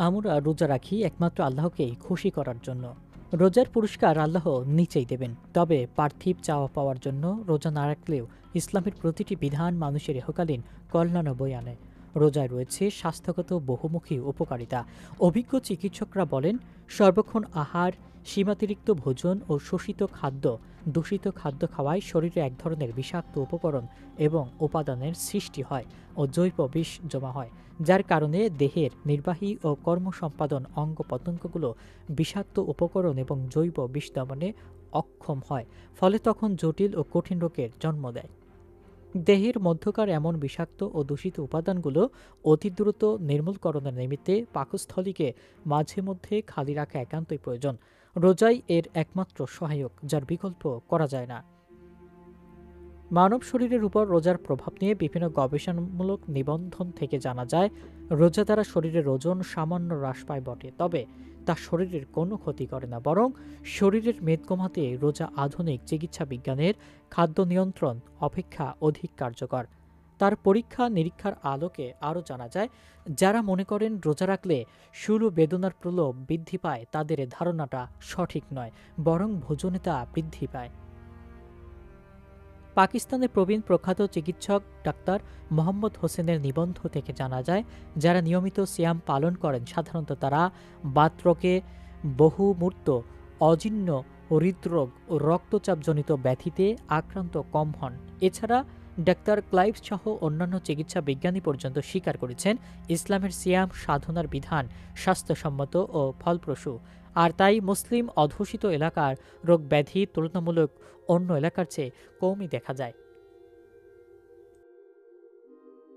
আমরা রোজা রাখি একমাত্র আল্লাহকেই খুশি করার জন্য। রোজার পুরস্কার আল্লাহ নিচেই দেবেন। তবে পার্থিব চাওয়া পাওয়ার জন্য রোজা না রাখলেও ইসলামের প্রতিটি বিধান মানুষের ইহকালীন কল্যাণ বয়ে আনে। রোজায় রয়েছে স্বাস্থ্যগত বহুমুখী উপকারিতা। অভিজ্ঞ চিকিৎসকরা বলেন, সর্বক্ষণ আহার, সীমাতিরিক্ত ভোজন ও শোষিত খাদ্য, দূষিত খাদ্য খাওয়ায় শরীরে এক ধরনের বিষাক্ত উপকরণ এবং উপাদানের সৃষ্টি হয় ও জৈব বিষ জমা হয়, যার কারণে দেহের নির্বাহী ও কর্মসম্পাদন অঙ্গ প্রত্যঙ্গগুলো বিষাক্ত উপকরণ এবং জৈব বিষ দমনে অক্ষম হয়। ফলে তখন জটিল ও কঠিন রোগের জন্ম দেয়। দেহের মধ্যকার এমন বিষাক্ত ও দূষিত উপাদানগুলো অতি দ্রুত নির্মূলকরণের নিমিত্তে পাকস্থলীকে মাঝে মধ্যে খালি রাখা একান্তই প্রয়োজন। রোজাই এর একমাত্র সহায়ক, যার বিকল্প করা যায় না। মানব শরীরের উপর রোজার প্রভাব নিয়ে বিভিন্ন গবেষণামূলক নিবন্ধন থেকে জানা যায়, রোজা দ্বারা শরীরের ওজন সামান্য হ্রাস পায় বটে, তবে তা শরীরের কোনো ক্ষতি করে না, বরং শরীরের মেদ কমাতে রোজা আধুনিক চিকিৎসা বিজ্ঞানের খাদ্য নিয়ন্ত্রণ অপেক্ষা অধিক কার্যকর। তার পরীক্ষা নিরীক্ষার আলোকে আরও জানা যায়, যারা মনে করেন রোজা রাখলে শুরু বেদনার প্রলোভ বৃদ্ধি পায়, তাদের এ ধারণাটা সঠিক নয়, বরং ভোজনে তা বৃদ্ধি পায়। পাকিস্তানের প্রবীণ প্রখ্যাত চিকিৎসক ডাক্তার মোহাম্মদ হোসেনের নিবন্ধ থেকে জানা যায়, যারা নিয়মিত সিয়াম পালন করেন সাধারণত তারা বাতরোগে, বহুমূর্ত, অজীর্ণ, হৃদরোগ ও রক্তচাপজনিত ব্যাধিতে আক্রান্ত কম হন। এছাড়া ডাক্তার ক্লাইভ সহ অন্যান্য চিকিৎসা বিজ্ঞানী পর্যন্ত স্বীকার করেছেন, ইসলামের সিয়াম সাধনার বিধান স্বাস্থ্যসম্মত ও ফলপ্রসূ। আর তাই মুসলিম অধ্যুষিত এলাকার রোগ ব্যাধি তুলনামূলক অন্য এলাকার চেয়ে কমই দেখা যায়।